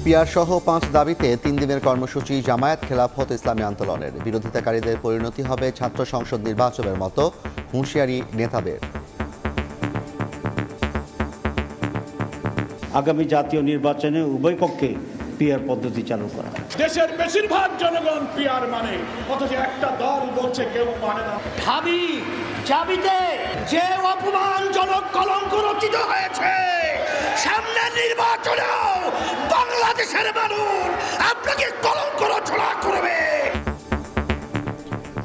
PR সহ 5 দাবিতে 3 দিনের কর্মসূচি জামায়াত খেলাফত ইসলামী আন্দোলনের। বিরোধিতাকারীদের পরিণতি হবে ছাত্র সংসদ নির্বাচনের মতো, হুঁশিয়ারি নেতাদের। আগামী জাতীয় নির্বাচনে উভয় পক্ষে পিআর পদ্ধতি চালু করা। দেশের বেশিরভাগ জনগণ পিআর মানে, অথচ একটা দল বলছে কেউ মানে না। ঢাবি চাবিতে যে অপমানজনক কলঙ্ক রচিত হয়েছে, সামনে নির্বাচনেও বাংলাদেশের মানুষ আপনাকে কলঙ্ক রচনা করবে।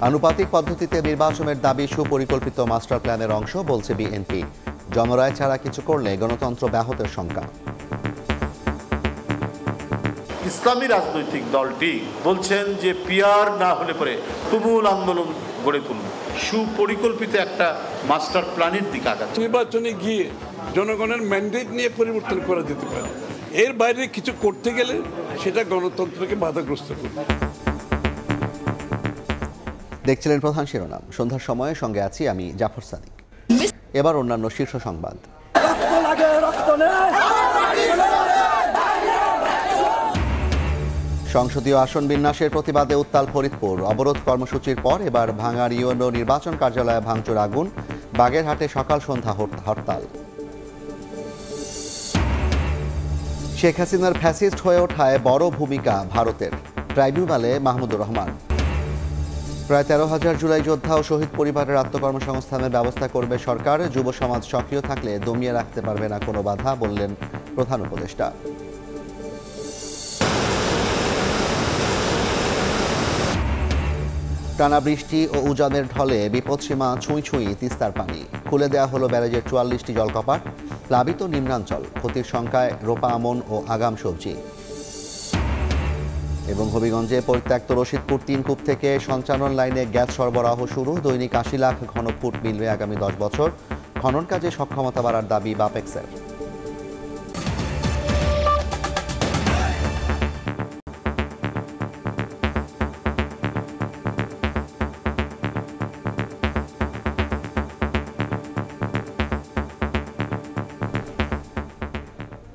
আনুপাতিক পদ্ধতিতে নির্বাচনের দাবি সুপরিকল্পিত মাস্টার প্ল্যানের অংশ, বলছে বিএনপি। জনরায় ছাড়া কিছু করলে গণতন্ত্র ব্যাহতের শঙ্কা। ইসলামী রাজনৈতিক দলটি বলছেন যে পিআর না হলে পরে তুমুল আন্দোলন গড়ে তুলব, সুপরিকল্পিত একটা মাস্টার প্ল্যানের দিকে আগাচ্ছে। নির্বাচনে গিয়ে জনগণের ম্যান্ডেট নিয়ে পরিবর্তন করা যেতে পারে, এর বাইরে কিছু করতে গেলে সেটা গণতন্ত্রকে বাধাগ্রস্ত করবে। দেখছিলেন প্রধান শিরোনাম। সন্ধ্যার সময়ে সঙ্গে আছি আমি জাফর সাদিক। এবার অন্যান্য শীর্ষ সংবাদ। সংসদীয় আসন বিন্যাসের প্রতিবাদে উত্তাল ফরিদপুর। অবরোধ কর্মসূচির পর এবার ভাঙার ইউএনও নির্বাচন কার্যালয়ে ভাঙচুর আগুন। বাগেরহাটে সকাল সন্ধ্যা হরতাল। শেখ হাসিনার ফ্যাসিস্ট হয়ে ওঠায় বড় ভূমিকা ভারতের, ট্রাইব্যুনালে মাহমুদুর রহমান। প্রায় 13,000 জুলাই যোদ্ধা ও শহীদ পরিবারের আত্মকর্মসংস্থানের ব্যবস্থা করবে সরকার। যুব সমাজ সক্রিয় থাকলে দমিয়ে রাখতে পারবে না কোনো বাধা, বললেন প্রধান উপদেষ্টা। টানা বৃষ্টি ও উজানের ঢলে বিপদসীমা ছুঁই ছুঁই তিস্তার পানি। খুলে দেওয়া হলো ব্যারেজের 44টি জলকপাট। প্লাবিত নিম্নাঞ্চল, ক্ষতির সংখ্যায় রোপা আমন ও আগাম সবজি। এবং হবিগঞ্জে পরিত্যক্ত রশিদপুর 3 কূপ থেকে সঞ্চালন লাইনে গ্যাস সরবরাহ শুরু। দৈনিক 80 লাখ ঘনফুট মিলবে আগামী 10 বছর। খনন কাজে সক্ষমতা বাড়ার দাবি বাপেক্সের।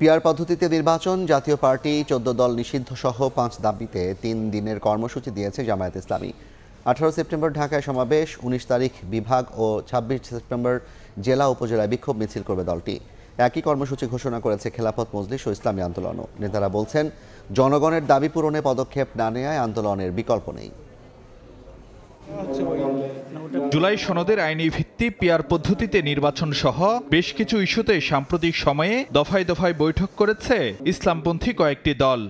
পিআর পদ্ধতিতে নির্বাচন, জাতীয় পার্টি 14 দল নিষিদ্ধ সহ 5 দাবিতে 3 দিনের কর্মসূচি দিয়েছে জামায়াত ইসলামী। 18 সেপ্টেম্বর ঢাকায় সমাবেশ, 19 তারিখ বিভাগ ও 26 সেপ্টেম্বর জেলা উপজেলায় বিক্ষোভ মিছিল করবে দলটি। একই কর্মসূচি ঘোষণা করেছে খেলাফত মজলিস ও ইসলামী আন্দোলনও। নেতারা বলছেন, জনগণের দাবি পূরণে পদক্ষেপ না নেওয়ায় আন্দোলনের বিকল্প নেই। জুলাই সনদের আইনি ভিত্তি, পিআর পদ্ধতিতে নির্বাচন সহ বেশ কিছু ইস্যুতে সাম্প্রতিক সময়ে দফায় দফায় বৈঠক করেছে ইসলামপন্থী কয়েকটি দল।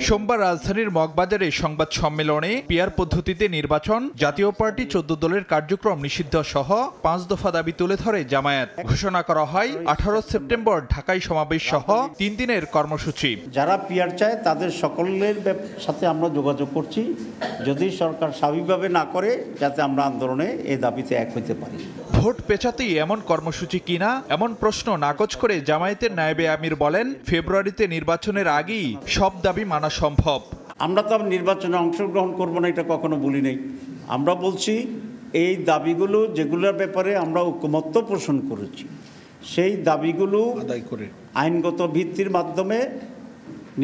সোমবার রাজধানীর মগবাজারে সংবাদ সম্মেলনে পিআর পদ্ধতিতে নির্বাচন, জাতীয় পার্টি 14 দলের কার্যক্রম নিষিদ্ধ সহ 5 দফা দাবি তুলে ধরে জামায়াত। ঘোষণা করা হয় 18 সেপ্টেম্বর ঢাকায় সমাবেশ সহ 3 দিনের কর্মসূচি। যারা পিআর চায় তাদের সকলের সাথে আমরা যোগাযোগ করছি, যদি সরকার স্বাভাবিকভাবে না করে যাতে আমরা আন্দোলনে এই দাবিতে এক হইতে পারি। ভোট পেছাতেই এমন কর্মসূচি কিনা এমন প্রশ্ন নাকচ করে জামায়াতের নায়েবে আমির বলেন, ফেব্রুয়ারিতে নির্বাচনের আগেই সব দাবি মানা সম্ভব। আমরা তো নির্বাচনে অংশগ্রহণ করব না, এটা কখনো বলি নাই। আমরা বলছি এই দাবিগুলো যেগুলোর ব্যাপারে আমরা ঐকমত্য পোষণ করেছি, সেই দাবিগুলো আদায় করে আইনগত ভিত্তির মাধ্যমে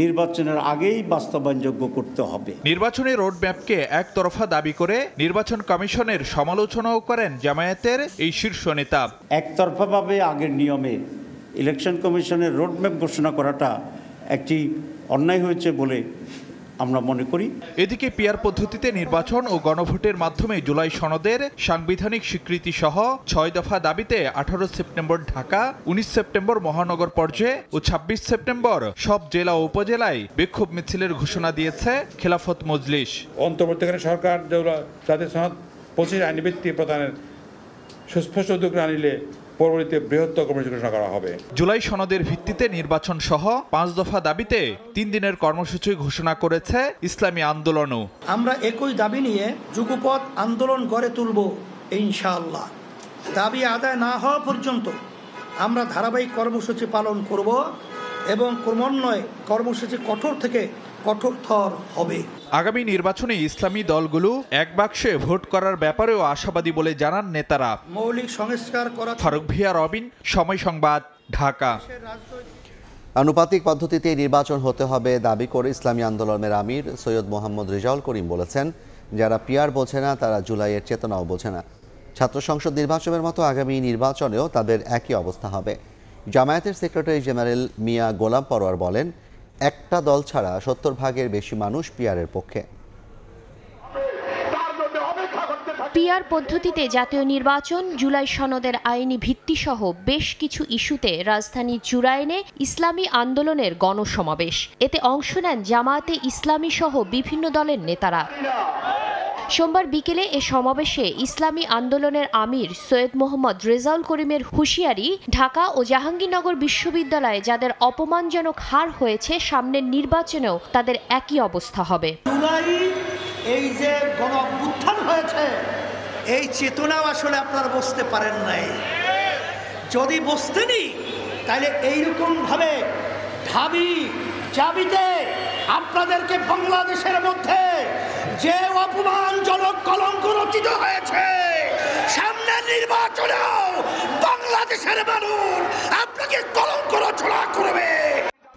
নির্বাচনের আগেই বাস্তবায়নযোগ্য করতে হবে। নির্বাচনের রোডম্যাপকে একতরফা দাবি করে নির্বাচন কমিশনের সমালোচনাও করেন জামায়াতের এই শীর্ষ নেতা। একতরফাভাবে আগের নিয়মে ইলেকশন কমিশনের রোডম্যাপ ঘোষণা করাটা একটি অন্যায় হয়েছে বলে আমরা মনে করি। এদিকে পিআর পদ্ধতিতে নির্বাচন ও গণভোটের মাধ্যমে জুলাই সনদের সাংবিধানিক স্বীকৃতি সহ 6 দফা দাবিতে 18 সেপ্টেম্বর ঢাকা, 19 সেপ্টেম্বর মহানগর পর্যায়ে ও 26 সেপ্টেম্বর সব জেলা ও উপজেলায় বিক্ষোভ মিছিলের ঘোষণা দিয়েছে খেলাফত মজলিস। অন্তর্বর্তীকালীন সরকার জাতীয় সনদ 25 আইনি ভিত্তি প্রদানের সুস্পষ্ট উদ্যোগ না নিলে পরবর্তীতে বৃহত্তর কর্মসূচি ঘোষণা করা হবে। জুলাই সনদের ভিত্তিতে নির্বাচন সহ 5 দফা দাবিতে 3 দিনের কর্মসূচি ঘোষণা করেছে ইসলামী আন্দোলনও। আমরা একই দাবি নিয়ে যুগপৎ আন্দোলন গড়ে তুলব ইনশাআল্লাহ। দাবি আদায় না হওয়া পর্যন্ত আমরা ধারাবাহিক কর্মসূচি পালন করব এবং ক্রমান্বয়ে কর্মসূচি কঠোর থেকে কঠোরতর হবে। আগামী নির্বাচনে ইসলামী দলগুলো এক বাক্সে ভোট করার ব্যাপারেও আশাবাদী বলে জানান নেতারা। মৌলিক সংস্কার করা। ফারুক ভিয়া, রবিন, সময় সংবাদ, ঢাকা। আনুপাতিক পদ্ধতিতে নির্বাচন হতে হবে দাবি করে ইসলামী আন্দোলনের আমির সৈয়দ মোহাম্মদ রেজাউল করিম বলেছেন, যারা পিয়ার বোঝে না তারা জুলাইয়ের চেতনাও বোঝে না। ছাত্র সংসদ নির্বাচনের মতো আগামী নির্বাচনেও তাদের একই অবস্থা হবে। জামায়াতের সেক্রেটারি জেনারেল মিয়া গোলাম পরোয়ার বলেন, একটা দল ছাড়া ৭০ ভাগের বেশি মানুষ পিয়ারের পক্ষে। পিয়ার পদ্ধতিতে জাতীয় নির্বাচন, জুলাই সনদের আইনি ভিত্তিসহ বেশ কিছু ইস্যুতে রাজধানী জুরাইনে ইসলামী আন্দোলনের গণসমাবেশ। এতে অংশ নেন জামায়াতে ইসলামী সহ বিভিন্ন দলের নেতারা। সোমবার বিকেলে এ সমাবেশে ইসলামী আন্দোলনের আমির সৈয়দ মোহাম্মদ রেজাউল করিমের হুঁশিয়ারি, ঢাকা ও জাহাঙ্গীরনগর বিশ্ববিদ্যালয়ে যাদের অপমানজনক হার হয়েছে, সামনের নির্বাচনেও তাদের একই অবস্থা হবে। এই যে গণ অভ্যুত্থান হয়েছে, এই চেতনাও আসলে আপনারা বুঝতে পারেন নাই। যদি বুঝতেনি তাহলে এইরকম ভাবে ঢাবি চাবিতে আপনাদেরকে বাংলাদেশের মধ্যে যে অপমানজনক কলঙ্ক রচিত হয়েছে, সামনের নির্বাচনেও বাংলাদেশের মানুষ আপনাকে কলঙ্ক রচনা করবে।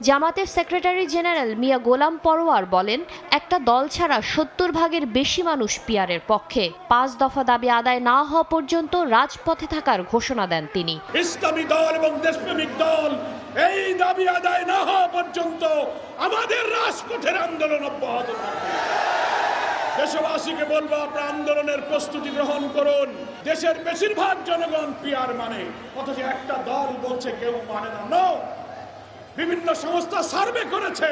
জামাতের সেক্রেটারি জেনারেল মিয়া গোলাম পরোয়ার বলেন, একটা দল ছাড়া ৭০ ভাগের বেশি মানুষ পিয়ারের পক্ষে। ৫ দফা দাবি আদায় না হওয়া পর্যন্ত রাজপথে থাকার ঘোষণা দেন তিনি। ইসলামী দল এবং দেশপ্রেমিক দল এই দাবি আদায় না হওয়া পর্যন্ত আমাদের রাজপথের আন্দোলন অব্যাহত থাকবে। দেশবাসীকে বলবো, আপনারা আন্দোলনের প্রস্তুতি গ্রহণ করুন। দেশের বেশিরভাগ জনগণ পিয়ার মানে, অথচ একটা দল বলছে কেউ মানে না। বিভিন্ন সংস্থা সার্ভে করেছে,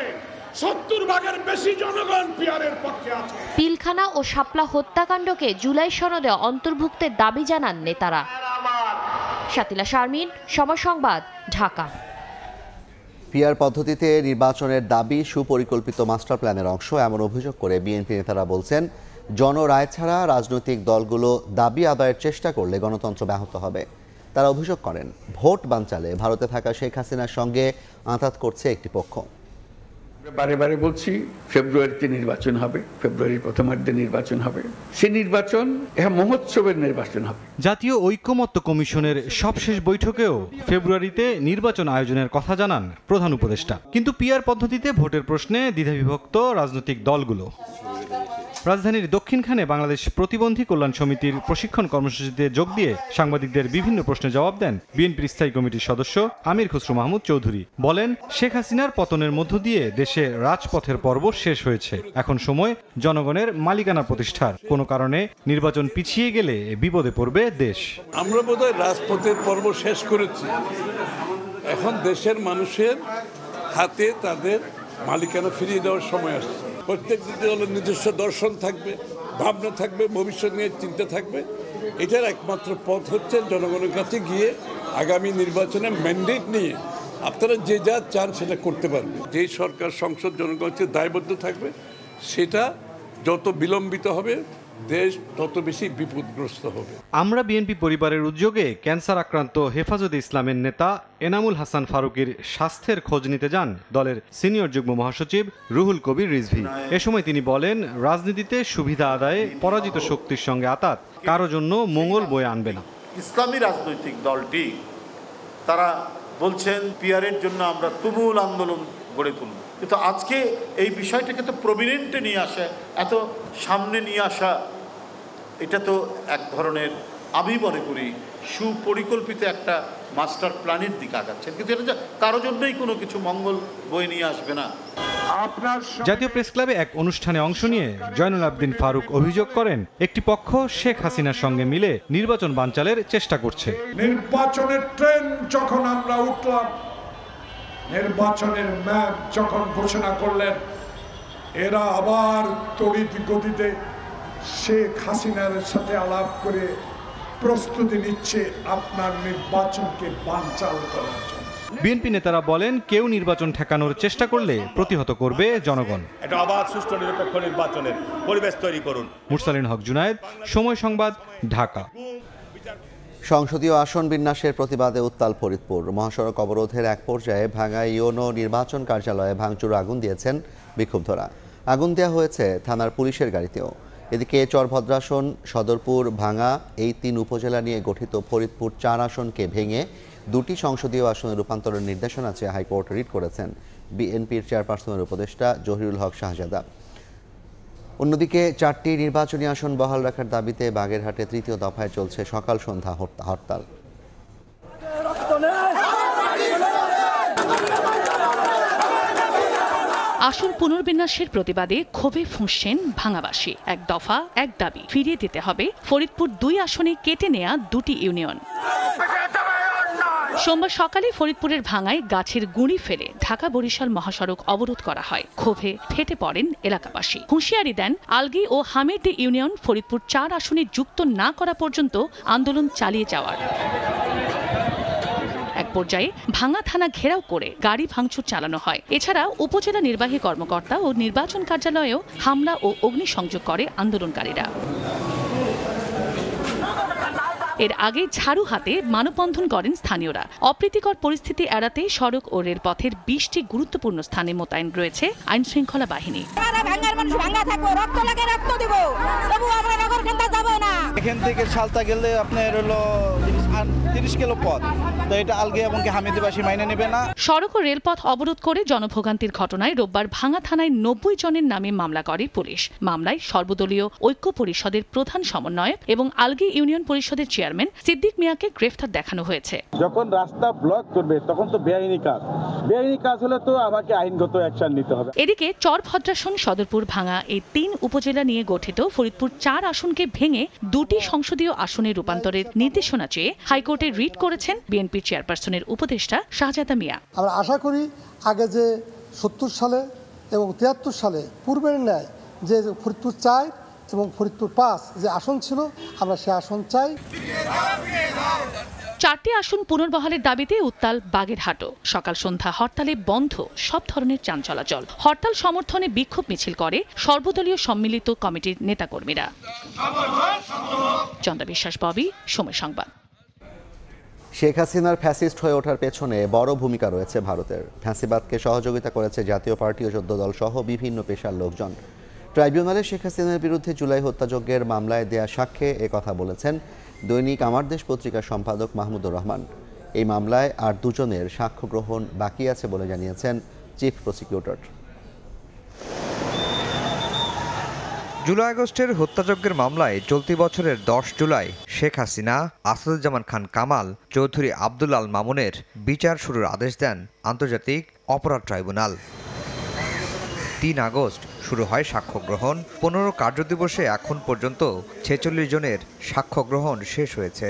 ৭০ ভাগের বেশি জনগণ পিয়ারের পক্ষে আছে। পিলখানা ও শাপলা হত্যাকাণ্ডকে জুলাই সনদে অন্তর্ভুক্তের দাবি জানান নেতারা। শাতিলা শারমিন, সময় সংবাদ, ঢাকা। পিয়ার পদ্ধতিতে নির্বাচনের দাবি সুপরিকল্পিত মাস্টার প্ল্যানের অংশ, এমন অভিযোগ করে বিএনপি নেতারা বলছেন, জনরায় ছাড়া রাজনৈতিক দলগুলো দাবি আদায়ের চেষ্টা করলে গণতন্ত্র ব্যাহত হবে। তারা অভিযোগ করেন, ভোট বানচালে ভারতে থাকা শেখ হাসিনার সঙ্গে আঁতাত করছে একটি পক্ষ। বারে বারে বলছি, ফেব্রুয়ারিতে নির্বাচন হবে, ফেব্রুয়ারির প্রথমার্ধে নির্বাচন হবে। সেই নির্বাচন মহোৎসবের নির্বাচন হবে। জাতীয় ঐকমত্য কমিশনের সবশেষ বৈঠকেও ফেব্রুয়ারিতে নির্বাচন আয়োজনের কথা জানান প্রধান উপদেষ্টা। কিন্তু পিয়ার পদ্ধতিতে ভোটের প্রশ্নে দ্বিধাবিভক্ত রাজনৈতিক দলগুলো। রাজধানীর দক্ষিণখানে বাংলাদেশ প্রতিবন্ধী কল্যাণ সমিতির প্রশিক্ষণ কর্মসূচিতে যোগ দিয়ে সাংবাদিকদের বিভিন্ন প্রশ্নের জবাব দেন বিএনপির স্থায়ী কমিটির সদস্য আমির খসরু মাহমুদ চৌধুরী। বলেন, শেখ হাসিনার পতনের মধ্য দিয়ে দেশে রাজপথের পর্ব শেষ হয়েছে, এখন সময় জনগণের মালিকানা প্রতিষ্ঠার। কোনো কারণে নির্বাচন পিছিয়ে গেলে বিপদে পড়বে দেশ। আমরা বোধহয় রাজপথের পর্ব শেষ করেছি, এখন দেশের মানুষের হাতে তাদের মালিকানা ফিরিয়ে দেওয়ার সময় আসছে। প্রত্যেক দলের নিজস্ব দর্শন থাকবে, ভাবনা থাকবে, ভবিষ্যৎ নিয়ে চিন্তা থাকবে। এটার একমাত্র পথ হচ্ছে জনগণের কাছে গিয়ে আগামী নির্বাচনে ম্যান্ডেট নিয়ে আপনারা যে যা চান সেটা করতে পারবে। যেই সরকার, সংসদ জনগণকে দায়বদ্ধ থাকবে, সেটা যত বিলম্বিত হবে দেশ তত বেশি বিপদগ্রস্ত হবে। আমরা বিএনপি পরিবারের উদ্যোগে ক্যান্সার আক্রান্ত হেফাজতে ইসলামের নেতা এনামুল হাসান ফারুকীর স্বাস্থ্যের খোঁজ নিতে যান দলের সিনিয়র যুগ্ম মহাসচিব রুহুল কবির রিজভী। এ সময় তিনি বলেন, রাজনীতিতে সুবিধা আদায়ে পরাজিত শক্তির সঙ্গে আতাত কারো জন্য মঙ্গল বয়ে আনবে না। ইসলামী রাজনৈতিক দলটি তারা বলছেন পিয়ারের জন্য আমরা তুমুল আন্দোলন গড়ে তুলব, কিন্তু আজকে এই বিষয়টাকে তো প্রমিনেন্টে নিয়ে আসা, এত সামনে নিয়ে আসা, এটা তো এক ধরনের, আমি মনে করি সুপরিকল্পিত একটা মাস্টার প্ল্যানের দিকে আগাচ্ছেন, কিন্তু এটা কারো জন্যই কোনো কিছু মঙ্গল বয়ে নিয়ে আসবে না। জাতীয় প্রেস ক্লাবে এক অনুষ্ঠানে অংশ নিয়ে জয়নুল আবদিন ফারুক অভিযোগ করেন, একটি পক্ষ শেখ হাসিনার সঙ্গে মিলে নির্বাচন বানচালের চেষ্টা করছে। নির্বাচনের ট্রেন যখন আমরা উঠলাম, নির্বাচনের ম্যাপ যখন ঘোষণা করলেন, এরা আবার তড়িৎ গতিতে শেখ হাসিনার সাথে আলাপ করে প্রস্তুতি নিচ্ছে আপনার নির্বাচনকে বানচাল করার জন্য। বিএনপি নেতারা বলেন, কেউ নির্বাচন ঠেকানোর চেষ্টা করলে প্রতিহত করবে জনগণ। এটা অবাধ, সুষ্ঠু, নিরপেক্ষ নির্বাচনের পরিবেশ তৈরি করুন। মুরসালিন হক জুনায়েদ, সময় সংবাদ, ঢাকা। সংসদীয় আসন বিন্যাসের প্রতিবাদে উত্তাল ফরিদপুর। মহাসড়ক অবরোধের এক পর্যায়ে ভাঙা ইউনো নির্বাচন কার্যালয়ে ভাঙচুর আগুন দিয়েছেন বিক্ষুব্ধরা। আগুন দেওয়া হয়েছে থানার পুলিশের গাড়িতেও। এদিকে চরভদ্রাসন, সদরপুর, ভাঙা এই 3 উপজেলা নিয়ে গঠিত ফরিদপুর 4 আসনকে ভেঙে দুটি সংসদীয় আসনে রূপান্তরের নির্দেশনা চেয়ে হাইকোর্ট রিট করেছেন বিএনপির চেয়ারপারসনের উপদেষ্টা জহিরুল হক শাহজাদা। অন্যদিকে 4টি নির্বাচনী আসন বহাল রাখার দাবিতে বাগেরহাটে তৃতীয় দফায় চলছে সকাল সন্ধ্যা হরতাল। আসন পুনর্বিন্যাসের প্রতিবাদে ক্ষোভে ফুঁসছেন ভাঙাবাসী। এক দফা এক দাবি ফিরিয়ে দিতে হবে ফরিদপুর 2 আসনে কেটে নেয়া 2টি ইউনিয়ন। সোমবার সকালে ফরিদপুরের ভাঙায় গাছের গুঁড়ি ফেলে ঢাকা বরিশাল মহাসড়ক অবরোধ করা হয়। ক্ষোভে ফেটে পড়েন এলাকাবাসী। হুঁশিয়ারি দেন আলগী ও হামিরদী ইউনিয়ন ফরিদপুর 4 আসনে যুক্ত না করা পর্যন্ত আন্দোলন চালিয়ে যাওয়ার। এক পর্যায়ে ভাঙা থানা ঘেরাও করে গাড়ি ভাঙচুর চালানো হয়। এছাড়া উপজেলা নির্বাহী কর্মকর্তা ও নির্বাচন কার্যালয়েও হামলা ও অগ্নিসংযোগ করে আন্দোলনকারীরা। এর আগে ঝাড়ু হাতে মানববন্ধন করেন স্থানীয়রা। অপ্রীতিকর পরিস্থিতি এড়াতে সড়ক ও রেলপথের 20টি গুরুত্বপূর্ণ স্থানে মোতায়েন রয়েছে আইনশৃঙ্খলা বাহিনী। এখান থেকে সালতা গেলে আপনার হলো 30 কিলো পথ, তো এটা আলগে এবং হামিদিবাসী মাইনে নেবে না। সড়ক ও রেলপথ অবরোধ করে জনভোগান্তির ঘটনায় রোববার ভাঙা থানায় 90 জনের নামে মামলা করে পুলিশ। মামলায় সর্বদলীয় ঐক্য পরিষদের প্রধান সমন্বয়ক এবং আলগী ইউনিয়ন পরিষদের চেয়ারম্যান সিদ্দিক মিয়াকে গ্রেফতার দেখানো হয়েছে। যখন রাস্তা ব্লক করবে তখন তো বেআইনি কাজ হলে তো আমাকে আইনগত অ্যাকশন নিতে হবে। এদিকে চরভদ্রাসন, সদরপুর, ভাঙা এই 3 উপজেলা নিয়ে গঠিত ফরিদপুর 4 আসনকে ভেঙে 2টি সংসদীয় আসনে রূপান্তরের নির্দেশনা চেয়ে হাইকোর্টে রিট করেছেন বিএনপির চেয়ারপারসনের উপদেষ্টা শাহজাদা মিয়া। আমরা আশা করি আগে যে 70 সালে এবং 73 সালে পূর্বের ন্যায় যে ফরিদপুর 4 এবং ফরিদপুর 5 যে আসন ছিল, আমরা সে আসন চাই। 4টি আসন পুনর্বহালের দাবিতে উত্তাল বাগেরহাটও। সকাল সন্ধ্যা হরতালে বন্ধ সব ধরনের যান চলাচল। হরতাল সমর্থনে বিক্ষোভ মিছিল করে সর্বদলীয় সম্মিলিত কমিটির নেতাকর্মীরা। চন্দ্রা বিশ্বাস, ববি, সময় সংবাদ। শেখ হাসিনার ফ্যাসিস্ট হয়ে ওঠার পেছনে বড় ভূমিকা রয়েছে ভারতের। ফ্যাসিবাদকে সহযোগিতা করেছে জাতীয় পার্টি ও 14 দল সহ বিভিন্ন পেশার লোকজন। ট্রাইব্যুনালে শেখ হাসিনার বিরুদ্ধে জুলাই হত্যাযজ্ঞের মামলায় দেয়া সাক্ষ্যে একথা বলেছেন দৈনিক আমার দেশ পত্রিকার সম্পাদক মাহমুদুর রহমান। এই মামলায় আর 2 জনের সাক্ষ্য গ্রহণ বাকি আছে বলে জানিয়েছেন চিফ প্রসিকিউটর। জুলাই আগস্টের হত্যাযজ্ঞের মামলায় চলতি বছরের 10 জুলাই শেখ হাসিনা, আসাদুজ্জামান খান কামাল, চৌধুরী আব্দুল আল মামুনের বিচার শুরুর আদেশ দেন আন্তর্জাতিক অপরাধ ট্রাইব্যুনাল। 3 আগস্ট শুরু হয় সাক্ষ্য গ্রহণ। 15 কার্যদিবসে এখন পর্যন্ত 46 জনের সাক্ষ্য গ্রহণ শেষ হয়েছে।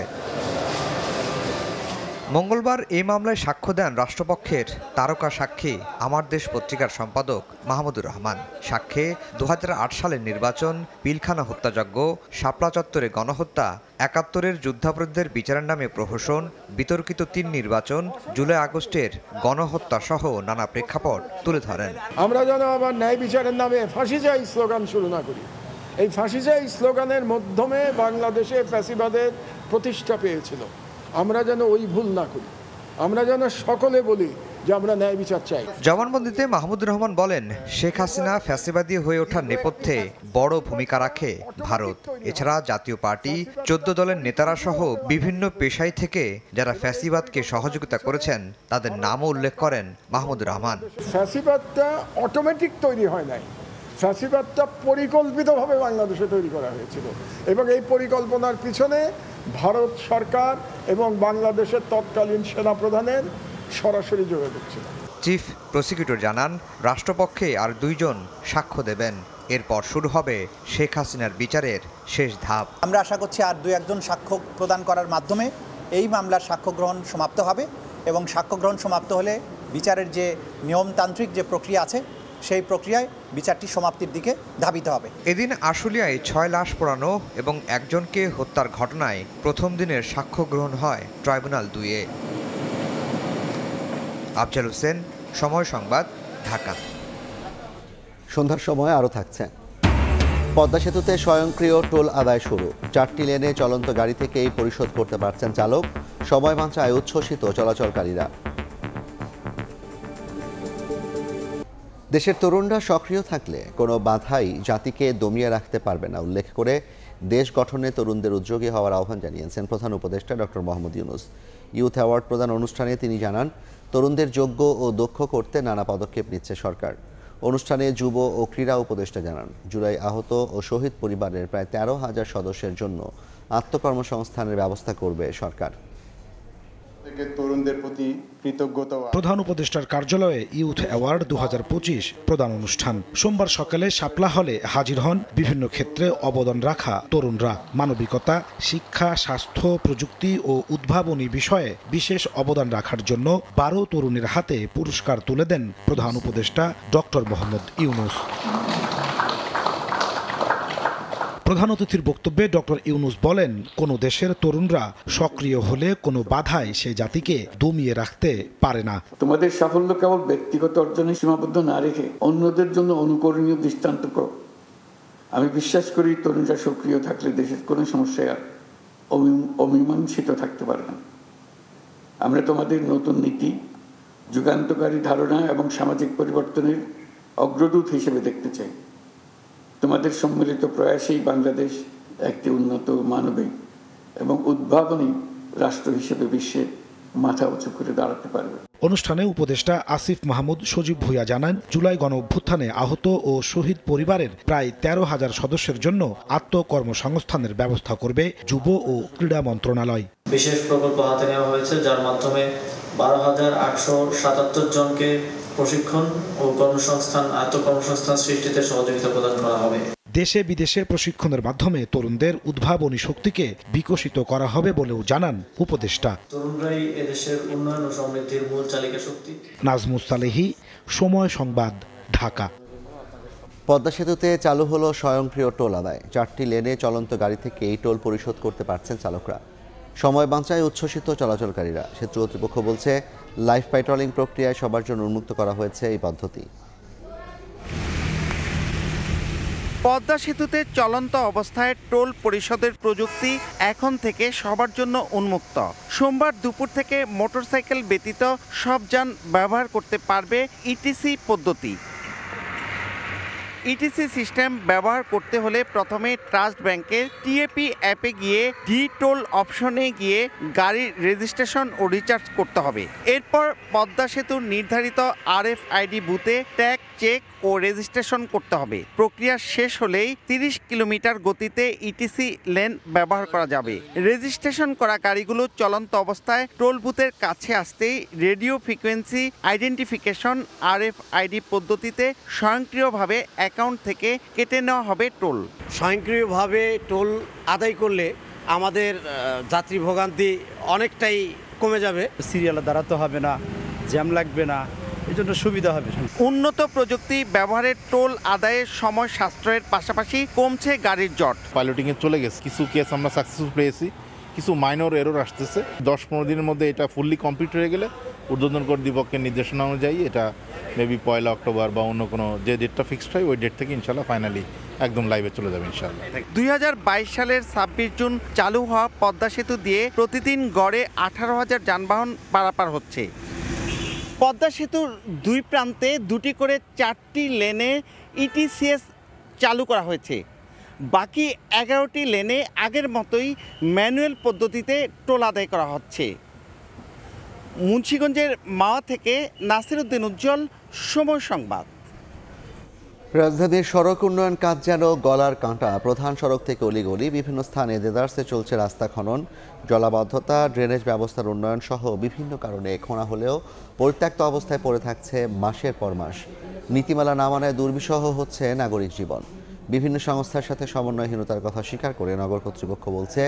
মঙ্গলবার এই মামলায় সাক্ষ্য দেন রাষ্ট্রপক্ষের তারকা সাক্ষী আমার দেশ পত্রিকার সম্পাদক মাহমুদুর রহমান। সাক্ষ্যে 2008 সালের নির্বাচন, পিলখানা হত্যাযজ্ঞ, শাপলা চত্বরে গণহত্যা, 71-এর যুদ্ধাপরাধীদের বিচারের নামে প্রহসন, বিতর্কিত 3 নির্বাচন, জুলাই আগস্টের গণহত্যা সহ নানা প্রেক্ষাপট তুলে ধরেন। আমরা যেন আবার ন্যায় বিচারের নামে ফাঁসি চাই স্লোগান শুরু না করি। এই ফাঁসি চাই স্লোগানের মাধ্যমে বাংলাদেশে ফ্যাসিবাদের প্রতিষ্ঠা পেয়েছিল। আমরা যেন ওই ভুল না করি। আমরা যেন সকলে বলি যে আমরা ন্যায় বিচার চাই। জবানবন্দিতে মাহমুদুর রহমান বলেন, শেখ হাসিনা ফ্যাসিবাদী হয়ে ওঠার নেপথ্যে বড় ভূমিকা রাখে ভারত। এছাড়া জাতীয় পার্টি, 14 দলের নেতারা সহ বিভিন্ন পেশায় থেকে যারা ফ্যাসিবাদকে সহযোগিতা করেছেন তাদের নামও উল্লেখ করেন মাহমুদুর রহমান। ফ্যাসিবাদটা অটোমেটিক তৈরি হয় নাই, ফ্যাসিবাদটা পরিকল্পিতভাবে বাংলাদেশে তৈরি করা হয়েছিল এবং এই পরিকল্পনার পিছনে ভারত সরকার এবং বাংলাদেশের তৎকালীন সেনাপ্রধানের সরাসরি যোগাযোগ ছিল। চিফ প্রসিকিউটর জানান, রাষ্ট্রপক্ষে আর 2 জন সাক্ষ্য দেবেন। এরপর শুরু হবে শেখ হাসিনার বিচারের শেষ ধাপ। আমরা আশা করছি আর 2-1 জন সাক্ষ্য প্রদান করার মাধ্যমে এই মামলার সাক্ষ্য গ্রহণ সমাপ্ত হবে এবং সাক্ষ্য গ্রহণ সমাপ্ত হলে বিচারের যে নিয়মতান্ত্রিক যে প্রক্রিয়া আছে সেই প্রক্রিয়ায় বিচারটি সমাপ্তির দিকে ধাবিত হবে। এদিন আশুলিয়ায় 6 লাশ পোড়ানো এবং 1 জনকে হত্যার ঘটনায় প্রথম দিনের সাক্ষ্য গ্রহণ হয় ট্রাইব্যুনাল 2-এ। আফজাল হোসেন, সময় সংবাদ, ঢাকা। সন্ধ্যার সময় আরও থাকছে। পদ্মা সেতুতে স্বয়ংক্রিয় টোল আদায় শুরু। 4টি লেনে চলন্ত গাড়ি থেকেই পরিশোধ করতে পারছেন চালক। সময় বাঁচায় উচ্ছ্বসিত চলাচলকারীরা। দেশের তরুণরা সক্রিয় থাকলে কোনো বাধাই জাতিকে দমিয়ে রাখতে পারবে না উল্লেখ করে দেশ গঠনে তরুণদের উদ্যোগী হওয়ার আহ্বান জানিয়েছেন প্রধান উপদেষ্টা doctor Mohammad Yunus. Youth award প্রদান অনুষ্ঠানে তিনি জানান, তরুণদের যোগ্য ও দক্ষ করতে নানা পদক্ষেপ নিচ্ছে সরকার। অনুষ্ঠানে যুব ও ক্রীড়া উপদেষ্টা জানান, জুলাই আহত ও শহীদ পরিবারের প্রায় 13,000 সদস্যের জন্য আত্মকর্মসংস্থানের ব্যবস্থা করবে সরকার। তরুণদের প্রতি কৃতজ্ঞতা। প্রধান উপদেষ্টার কার্যালয়ে ইউথ অ্যাওয়ার্ড 2025 প্রদান অনুষ্ঠান সোমবার সকালে শাপলা হলে হাজির হন বিভিন্ন ক্ষেত্রে অবদান রাখা তরুণরা। মানবিকতা, শিক্ষা, স্বাস্থ্য, প্রযুক্তি ও উদ্ভাবনী বিষয়ে বিশেষ অবদান রাখার জন্য 12 তরুণের হাতে পুরস্কার তুলে দেন প্রধান উপদেষ্টা ডক্টর মোহাম্মদ ইউনূস। প্রধান অতিথির বক্তব্যে ডক্টর ইউনূস বলেন, কোনো দেশের তরুণরা সক্রিয় হলে কোনো বাধাই সে জাতিকে দমিয়ে রাখতে পারে না। তোমাদের সাফল্য কেবল ব্যক্তিগত অর্জনে সীমাবদ্ধ না রেখে অন্যদের জন্য অনুকরণীয় দৃষ্টান্ত করো। আমি বিশ্বাস করি তরুণরা সক্রিয় থাকলে দেশের কোনো সমস্যায় অমীমাংসিত থাকতে পারে না। আমরা তোমাদের নতুন নীতি, যুগান্তকারী ধারণা এবং সামাজিক পরিবর্তনের অগ্রদূত হিসেবে দেখতে চাই। তোমাদের সম্মিলিত প্রয়াসেই বাংলাদেশ একটি উন্নত, মানবিক এবং উদ্ভাবনী রাষ্ট্র হিসেবে বিশ্বে মাথা উঁচু করে দাঁড়াতে পারবে। অনুষ্ঠানে উপদেষ্টা আসিফ মাহমুদ সজীব ভুঁইয়া জানান, জুলাই গণ অভ্যুত্থানে আহত ও শহীদ পরিবারের প্রায় 13,000 সদস্যের জন্য আত্মকর্মসংস্থানের ব্যবস্থা করবে যুব ও ক্রীড়া মন্ত্রণালয়। বিশেষ প্রকল্প হাতে নেওয়া হয়েছে, যার মাধ্যমে 12,877 জনকে প্রশিক্ষণ ও আত্মকর্মসংস্থান সৃষ্টিতে সহযোগিতা প্রদান করা হবে। দেশে বিদেশে প্রশিক্ষণের মাধ্যমে তরুণদের উদ্ভাবনী শক্তিকে বিকশিত করা হবে বলেও জানান উপদেষ্টা। তরুণরাই এদেশের উন্নয়ন ও সমৃদ্ধির মূল চালিকা শক্তি। নাজমুস সালেহী, সময় সংবাদ, ঢাকা। পদ্মা সেতুতে চালু হলো স্বয়ংক্রিয় টোল আদায়। 4টি লেনে চলন্ত গাড়ি থেকে এই টোল পরিশোধ করতে পারছেন চালকরা। সময় বাঁচায় উচ্ছ্বসিত চলাচলকারীরা। সেতু কর্তৃপক্ষ বলছে, লাইভ পাইট্রোলিং প্রক্রিয়ায় সবার জন্য উন্মুক্ত করা হয়েছে এই পদ্ধতি। পদ্মা সেতুতে চলন্ত অবস্থায় টোল পরিশোধের প্রযুক্তি এখন থেকে সবার জন্য উন্মুক্ত। সোমবার দুপুর থেকে মোটরসাইকেল ব্যতীত সব যান ব্যবহার করতে পারবে ইটিসি পদ্ধতি। ইটিসি সিস্টেম ব্যবহার করতে হলে প্রথমে ট্রাস্ট ব্যাংকের টিএপি অ্যাপে গিয়ে ডি টোল অপশনে গিয়ে গাড়ির রেজিস্ট্রেশন ও রিচার্জ করতে হবে। এরপর পদ্মা সেতুর নির্ধারিত RFID বুথে ট্যাগ চেক ও রেজিস্ট্রেশন করতে হবে। প্রক্রিয়া শেষ হলেই 30 কিলোমিটার গতিতে ইটিসি লেন ব্যবহার করা যাবে। রেজিস্ট্রেশন করা গাড়িগুলো চলন্ত অবস্থায় টোল বুথের কাছে আসতেই রেডিও ফ্রিকোয়েন্সি আইডেন্টিফিকেশন RFID পদ্ধতিতে স্বয়ংক্রিয়ভাবে অ্যাকাউন্ট থেকে কেটে নেওয়া হবে টোল। স্বয়ংক্রিয়ভাবে টোল আদায় করলে আমাদের যাত্রী ভোগান্তি অনেকটাই কমে যাবে। সিরিয়ালে দাঁড়াতে হবে না, জ্যাম লাগবে না, এই জন্য সুবিধা হবে। উন্নত প্রযুক্তি ব্যবহারের টোল আদায়ের সময় সাশ্রয়ের পাশাপাশি কমছে গাড়ির জট। পাইলটিংয়ে চলে গেছে, কিছু কেস আমরা সাকসেসফুল পেয়েছি, কিছু মাইনর এরর আসতেছে। 10-15 দিনের মধ্যে এটা ফুললি কমপ্লিট হয়ে গেলে ঊর্ধ্বতন কর্তৃপক্ষের নির্দেশনা অনুযায়ী এটা মেবি 1 অক্টোবর বা অন্য কোনো যে ডেটটা ফিক্সড হয় ওই ডেট থেকে ইনশাল্লাহ ফাইনালি একদম লাইভে চলে যাবে ইনশাল্লাহ। 2022 সালের 26 জুন চালু হওয়া পদ্মা সেতু দিয়ে প্রতিদিন গড়ে 18,000 যানবাহন পারাপার হচ্ছে। পদ্মা সেতুর দুই প্রান্তে দুটি করে 4টি লেনে ইটিসিএস চালু করা হয়েছে। বাকি 11টি লেনে আগের মতোই ম্যানুয়াল পদ্ধতিতে টোল আদায় করা হচ্ছে। মুন্সিগঞ্জের মাওয়া থেকে নাসির উদ্দিন উজ্জ্বল, সময় সংবাদ। রাজধানীর সড়ক উন্নয়ন কাজ যেন গলার কাঁটা। প্রধান সড়ক থেকে অলিগলি বিভিন্ন স্থানে দেদারসে চলছে রাস্তা খনন, জলাবদ্ধতা, ড্রেনেজ ব্যবস্থার উন্নয়ন সহ বিভিন্ন কারণে খোঁড়া হলেও পরিত্যক্ত অবস্থায় পড়ে থাকছে মাসের পর মাস। নীতিমালা না মানায় দুর্বিষহ হচ্ছে নাগরিক জীবন। বিভিন্ন সংস্থার সাথে সমন্বয়হীনতার কথা স্বীকার করে নগর কর্তৃপক্ষ বলছে,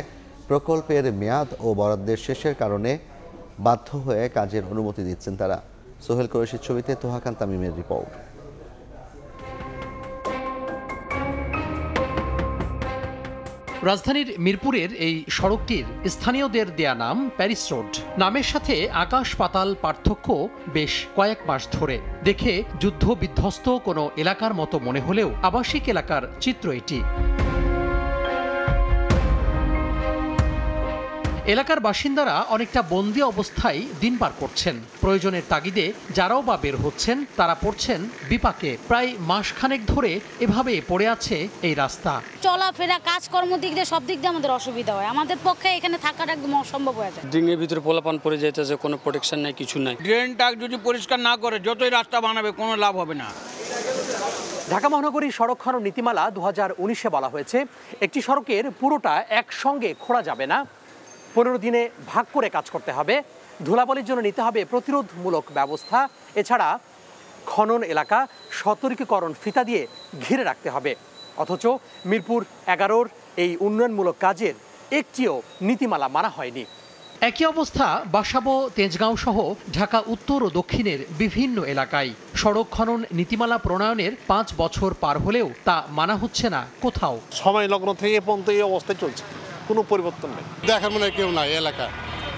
প্রকল্পের মেয়াদ ও বরাদ্দের শেষের কারণে বাধ্য হয়ে কাজের অনুমতি দিচ্ছেন তারা। সোহেল কুরেশির ছবিতে তোহাকান তামিমের রিপোর্ট। রাজধানীর মিরপুরের এই সড়কটির স্থানীয়দের দেয়া নাম প্যারিস রোড। নামের সাথে আকাশ পাতাল পার্থক্য বেশ কয়েক মাস ধরে। দেখে যুদ্ধ বিধ্বস্ত কোনো এলাকার মতো মনে হলেও আবাসিক এলাকার চিত্র এটি। এলাকার বাসিন্দারা অনেকটা বন্দি অবস্থায় দিন পার করছেন। প্রয়োজনের তাগিদে যারাও বা বের হচ্ছেন তারা পড়ছেন বিপাকে। প্রায় মাসখানেক ধরে এভাবে পড়ে আছে এই রাস্তা। চলাফেরা, কাজকর্ম দিক দিয়ে সব দিক দিয়ে আমাদের অসুবিধা হয়। আমাদের পক্ষে এখানে থাকাটা একদম অসম্ভব হয়ে যায়। ড্রিঙ্কের ভিতরে পোলাপান পড়ে যেতেছে, কোনো প্রোটেকশন নাই, কিছু নাই। ড্রেনটা যদি পরিষ্কার না করে যতই রাস্তা বানাবে কোনো লাভ হবে না। ঢাকা মহানগরী সড়ক খনন নীতিমালা 2019-এ বলা হয়েছে একটি সড়কের পুরোটা একসঙ্গে খোঁড়া যাবে না, 15 দিনে ভাগ করে কাজ করতে হবে, ধুলাবালির জন্য নিতে হবে প্রতিরোধমূলক ব্যবস্থা, এছাড়া খনন এলাকা সতর্কীকরণ ফিতা দিয়ে ঘিরে রাখতে হবে। অথচ মিরপুর 11-র এই উন্নয়নমূলক কাজের একটিও নীতিমালা মানা হয়নি। একই অবস্থা বাসাবো, তেজগাঁও সহ ঢাকা উত্তর ও দক্ষিণের বিভিন্ন এলাকায়। সড়ক খনন নীতিমালা প্রণয়নের 5 বছর পার হলেও তা মানা হচ্ছে না কোথাও। সময় লগ্ন থেকে পর্যন্ত এই অবস্থায় চলছে, কোনো পরিবর্তন নেই। দেখার মনে কেউ নাই এলাকা,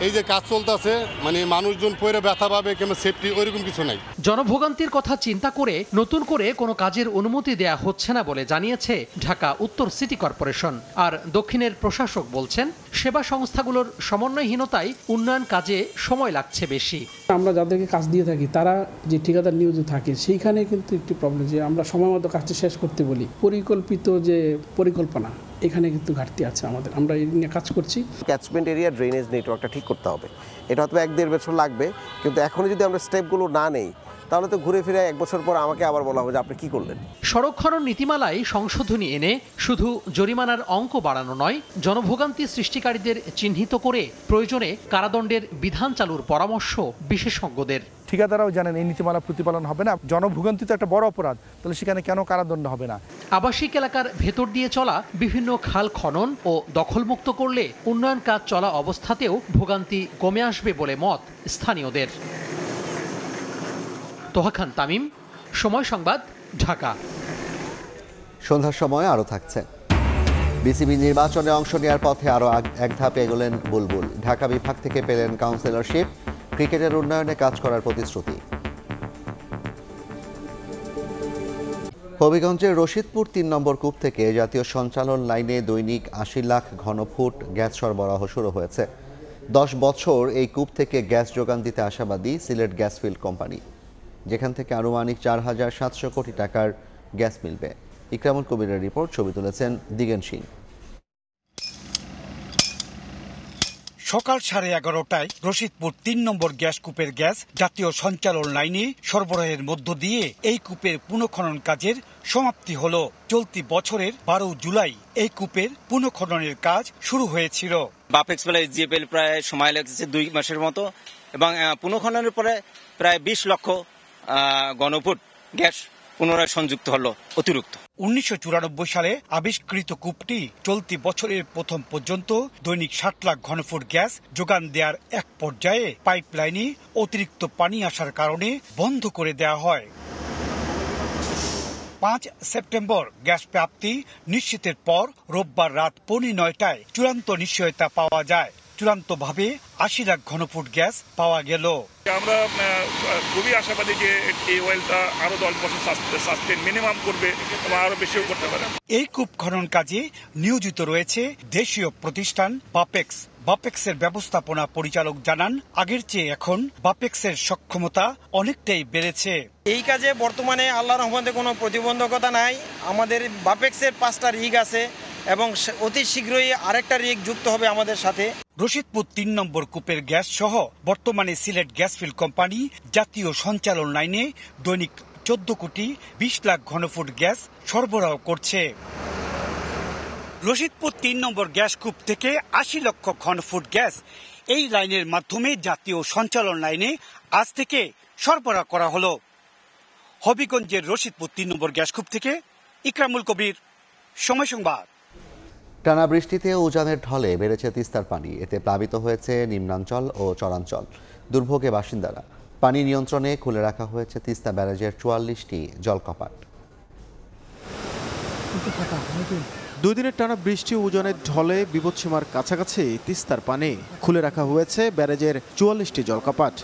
এই যে কাজ চলতেছে মানে মানুষজন পরে ব্যথা পাবে কিংবা সেফটি ওইরকম কিছু নাই। জনভোগান্তির কথা চিন্তা করে নতুন করে কোনো কাজের অনুমতি দেয়া হচ্ছে না বলে জানিয়েছে ঢাকা উত্তর সিটি কর্পোরেশন। আর দক্ষিণের প্রশাসক বলছেন সেবা সংস্থাগুলোর সমন্বয়হীনতায় উন্নয়ন কাজে সময় লাগছে বেশি। আমরা যাদেরকে কাজ দিয়ে থাকি তারা যে ঠিকাদার নিয়োজিত থাকে সেইখানে কিন্তু একটি প্রবলেম, যে আমরা সময় মতো কাজটি শেষ করতে বলি, পরিকল্পিত যে পরিকল্পনা এখানে কিন্তু ঘাটতি আছে আমাদের। আমরা এই নিয়ে কাজ করছি। ক্যাচমেন্ট এরিয়া ড্রেনেজ নেটওয়ার্কটা ঠিক করতে হবে, এটা হয়তো 1-1.5 বছর লাগবে, কিন্তু এখনও যদি আমরা স্টেপগুলো না নেই তাহলে তো ঘুরে ফিরে 1 বছর পর আমাকে আবার বলা হবে যে আপনি কি করলেন। সড়ক খনন নীতিমালায় সংশোধনী এনে শুধু জরিমানার অঙ্ক বাড়ানো নয়, জনভোগান্তি সৃষ্টিকারীদের চিহ্নিত করে প্রয়োজনে কারাদণ্ডের বিধান চালুর পরামর্শ বিশেষজ্ঞদের। ঠিকাদাররাও জানেন এই নীতিমালা প্রতিপালন হবে না, জনভোগান্তি তো একটা বড় অপরাধ, তাহলে সেখানে কেন কারাদণ্ড হবে না। আবাসিক এলাকার ভেতর দিয়ে চলা বিভিন্ন খাল খনন ও দখলমুক্ত করলে উন্নয়ন কাজ চলা অবস্থাতেও ভোগান্তি কমে আসবে বলে মত স্থানীয়দের। তোহা খান তামিম, সময় সংবাদ, ঢাকা। সন্ধ্যার সময় আরও থাকছে। বিসিবি নির্বাচনে অংশ নেওয়ার পথে আরও এক ধাপ এগোলেন বুলবুল। ঢাকা বিভাগ থেকে পেলেন কাউন্সিলরশিপ, ক্রিকেটের উন্নয়নে কাজ করার প্রতিশ্রুতি। হবিগঞ্জের রশিদপুর 3 নম্বর কূপ থেকে জাতীয় সঞ্চালন লাইনে দৈনিক 80 লাখ ঘনফুট গ্যাস সরবরাহ শুরু হয়েছে। 10 বছর এই কূপ থেকে গ্যাস যোগান দিতে আশাবাদী সিলেট গ্যাস ফিল্ড কোম্পানি, যেখান থেকে আনুমানিক 4700 কোটি টাকার গ্যাস মিলবে। ইকরামুল কবিরের রিপোর্ট, ছবি তুলেছেন দিগেন সিং। সকাল 11:30টায় রশিদপুর 3 নম্বর গ্যাস কূপের গ্যাস জাতীয় সঞ্চালন লাইনে সরবরাহের মধ্য দিয়ে এই কূপের পুনঃখনন কাজের সমাপ্তি হলো। চলতি বছরের 12 জুলাই এই কূপের পুনঃখননের কাজ শুরু হয়েছিল। বাপেক্স প্রায় জিএপএল প্রায় সময় লেগেছে 2 মাসের মতো, এবং পুনঃখননের পরে প্রায় 20 লক্ষ ঘনফুট গ্যাস পুনরায় সংযুক্ত হলো অতিরিক্ত। 1994 সালে আবিষ্কৃত কূপটি চলতি বছরের প্রথম পর্যন্ত দৈনিক 60 লাখ ঘনফুট গ্যাস যোগান দেওয়ার এক পর্যায়ে পাইপলাইনে অতিরিক্ত পানি আসার কারণে বন্ধ করে দেওয়া হয়। 5 সেপ্টেম্বর গ্যাস প্রাপ্তি নিশ্চিতের পর রোববার রাত 9:45টায় চূড়ান্ত নিশ্চয়তা পাওয়া যায়। চূড়ান্তভাবে 80 লাখ ঘনফুট গ্যাস পাওয়া গেল। আমরা খুবই আশাবাদী যে এই ওয়েলটা আরো 10 বছর সাস্টেন মিনিমাম করবে এবং আরো বেশিও করতে পারে। এই কূপ খনন কাজে নিয়োজিত রয়েছে দেশীয় প্রতিষ্ঠান বাপেক্স। বাপেক্সের ব্যবস্থাপনা পরিচালক জানান, আগের চেয়ে এখন বাপেক্সের সক্ষমতা অনেকটাই বেড়েছে। এই কাজে বর্তমানে আল্লাহর রহমতে কোনো প্রতিবন্ধকতা নাই। আমাদের বাপেক্সের 5টা রিগ আছে এবং অতি শীঘ্রই আরেকটা রিগ যুক্ত হবে আমাদের সাথে। রশিদপুর 3 নম্বর কূপের গ্যাস সহ বর্তমানে সিলেট গ্যাস ফিল্ড কোম্পানি জাতীয় সঞ্চালন লাইনে দৈনিক 14 কোটি 20 লাখ ঘনফুট গ্যাস সরবরাহ করছে। রশিদপুর 3 নম্বর গ্যাস কূপ থেকে 80 লক্ষ ঘনফুট গ্যাস এই লাইনের মাধ্যমে জাতীয় সঞ্চালন লাইনে আজ থেকে সরবরাহ করা হলো। হবিগঞ্জের রশিদপুর 3 নম্বর গ্যাস কূপ থেকে ইকরামুল কবির, সময় সংবাদ। টানা বৃষ্টিতে উজানের ঢলে বেড়েছে তিস্তার পানি, এতে প্লাবিত হয়েছে নিম্নাঞ্চল ও চরাঞ্চল। দুর্ভোগে বাসিন্দারা। পানি নিয়ন্ত্রণে খুলে রাখা হয়েছে তিস্তা ব্যারাজের 44টি জলকপাট। 2 দিনের টানা বৃষ্টি উজানের ঢলে বিপদসীমার কাছাকাছি তিস্তার পানি খুলে রাখা হয়েছে ব্যারাজের 44টি জলকপাট।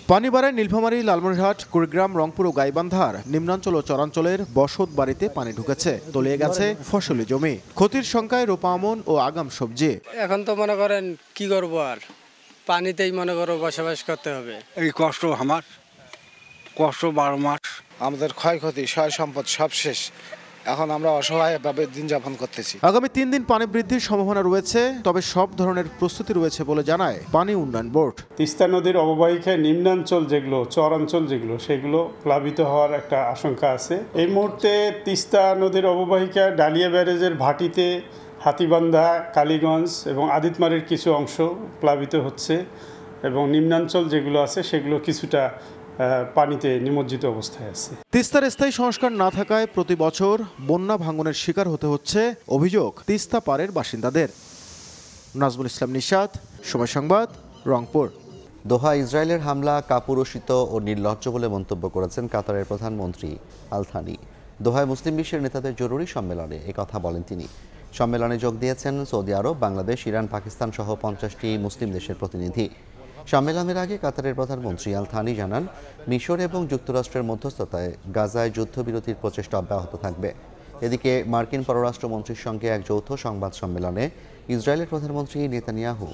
পানি বাড়ায় নীলফামারী, লালমনিরহাট, কুড়িগ্রাম, রংপুর ও গাইবান্ধার নিম্নাঞ্চল ও চরাঞ্চলের বসত বাড়িতে পানি ঢুকেছে, তলিয়ে গেছে ফসলি জমি। ক্ষতির সংখ্যায় রোপা আমন ও আগাম সবজি। এখন তো মনে করেন কি করবো, আর পানিতেই মনে করো বসবাস করতে হবে। এই কষ্ট আমার, কষ্ট 12 মাস। আমাদের ক্ষয়ক্ষতি, সয় সম্পদ সব শেষ। এখন আমরা অসহায়ভাবে দিন যাপন করতেছি। আগামী 3 দিন পানি বৃদ্ধির সম্ভাবনা রয়েছে, তবে সব ধরনের প্রস্তুতি রয়েছে বলে জানায় পানি উন্নয়ন বোর্ড। তিস্তা নদীর অববাহিকায় নিম্নাঞ্চল যেগুলো, চরাঞ্চল যেগুলো, সেগুলো প্লাবিত হওয়ার একটা আশঙ্কা আছে। এই মুহূর্তে তিস্তা নদীর অববাহিকায় ডালিয়া ব্যারেজের ভাটিতে, হাতিবান্ধা, কালীগঞ্জ এবং আদিতমারির কিছু অংশ প্লাবিত হচ্ছে এবং নিম্নাঞ্চল যেগুলো আছে সেগুলো কিছুটা পানিতে নিমজ্জিত অবস্থায় আছে। তিস্তার স্থায়ী সংস্কার না থাকায় প্রতি বছর বন্যা ভাঙনের শিকার হতে হচ্ছে, অভিযোগ তিস্তা পাড়ের বাসিন্দাদের। নাজমুল ইসলাম নিশাত, সময় সংবাদ, রংপুর। দোহা ইসরায়েলের হামলা কাপুরুষিত ও নির্লজ্জ বলে মন্তব্য করেছেন কাতারের প্রধানমন্ত্রী আল থানি। দোহায় মুসলিম বিশ্বের নেতাদের জরুরি সম্মেলনে একথা বলেন তিনি। সম্মেলনে যোগ দিয়েছেন সৌদি আরব, বাংলাদেশ, ইরান, পাকিস্তান সহ 50টি মুসলিম দেশের প্রতিনিধি। সম্মেলনের আগে কাতারের প্রধানমন্ত্রী আল থানি জানান, মিশর এবং যুক্তরাষ্ট্রের মধ্যস্থতায় গাজায় যুদ্ধবিরতির প্রচেষ্টা অব্যাহত থাকবে। এদিকে মার্কিন পররাষ্ট্রমন্ত্রীর সঙ্গে এক যৌথ সংবাদ সম্মেলনে ইসরায়েলের প্রধানমন্ত্রী নেতানিয়াহু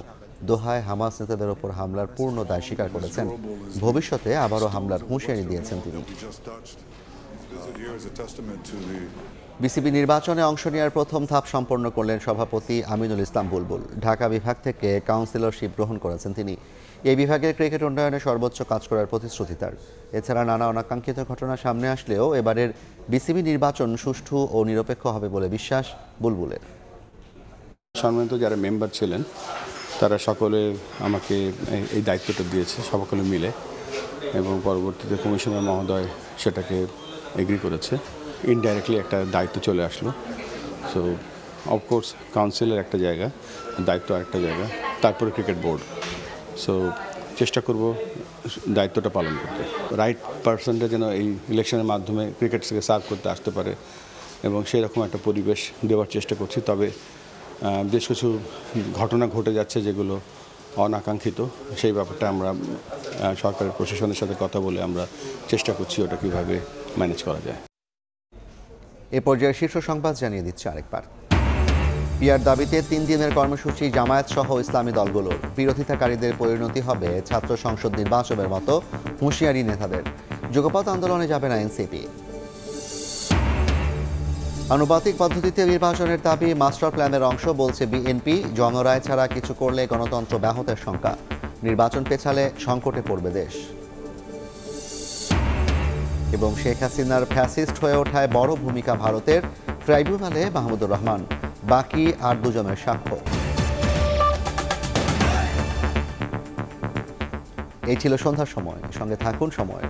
দোহায় হামাস নেতাদের ওপর হামলার পূর্ণ দায় স্বীকার করেছেন। ভবিষ্যতে আবারও হামলার হুঁশিয়ারি দিয়েছেন তিনি। বিসিবি নির্বাচনে অংশ নেওয়ার প্রথম ধাপ সম্পন্ন করলেন সভাপতি আমিনুল ইসলাম বুলবুল। ঢাকা বিভাগ থেকে কাউন্সিলরশিপ গ্রহণ করেছেন তিনি। এই বিভাগের ক্রিকেট উন্নয়নে সর্বোচ্চ কাজ করার প্রতিশ্রুতি তার। এছাড়া নানা অনাকাঙ্ক্ষিত ঘটনা সামনে আসলেও এবারের বিসিবি নির্বাচন সুষ্ঠু ও নিরপেক্ষ হবে বলে বিশ্বাস বুলবুলের। সম্মানিত যারা মেম্বার ছিলেন তারা সকলে আমাকে এই দায়িত্বটা দিয়েছে, সকলে মিলে, এবং পরবর্তীতে কমিশনার মহোদয় সেটাকে এগ্রি করেছে। ইনডাইরেক্টলি একটা দায়িত্ব চলে আসলো। সো অফকোর্স কাউন্সিলের একটা জায়গা, দায়িত্ব আরেকটা জায়গা, তারপরে ক্রিকেট বোর্ড। সো চেষ্টা করব দায়িত্বটা পালন করতে। রাইট পারসনটা যেন এই ইলেকশনের মাধ্যমে ক্রিকেট থেকে সার্ভ করতে আসতে পারে এবং সেই রকম একটা পরিবেশ দেওয়ার চেষ্টা করছি। তবে বেশ কিছু ঘটনা ঘটে যাচ্ছে যেগুলো অনাকাঙ্ক্ষিত, সেই ব্যাপারটা আমরা সরকারের প্রশাসনের সাথে কথা বলে আমরা চেষ্টা করছি ওটা কীভাবে ম্যানেজ করা যায়। এ পর্যায়ে শীর্ষ সংবাদ জানিয়ে দিচ্ছে আরেকবার। পিয়ার দাবিতে 3 দিনের কর্মসূচি জামায়াত সহ ইসলামী দলগুলোর। বিরোধিতাকারীদের পরিণতি হবে ছাত্র সংসদ নির্বাচনের মতো, হুঁশিয়ারি নেতাদের। যুগপৎ আন্দোলনে যাবে না এনসিপি। আনুপাতিক পদ্ধতিতে নির্বাচনের দাবি মাস্টার প্ল্যানের অংশ, বলছে বিএনপি। জনরায় ছাড়া কিছু করলে গণতন্ত্র ব্যাহতের শঙ্কা। নির্বাচন পেছালে সংকটে পড়বে দেশ। এবং শেখ হাসিনার ফ্যাসিস্ট হয়ে ওঠায় বড় ভূমিকা ভারতের। ট্রাইব্যুনালে মাহমুদুর রহমান, বাকি আর 2 জনের সাক্ষ্য। এই ছিল সন্ধ্যার সময়, সঙ্গে থাকুন সময়।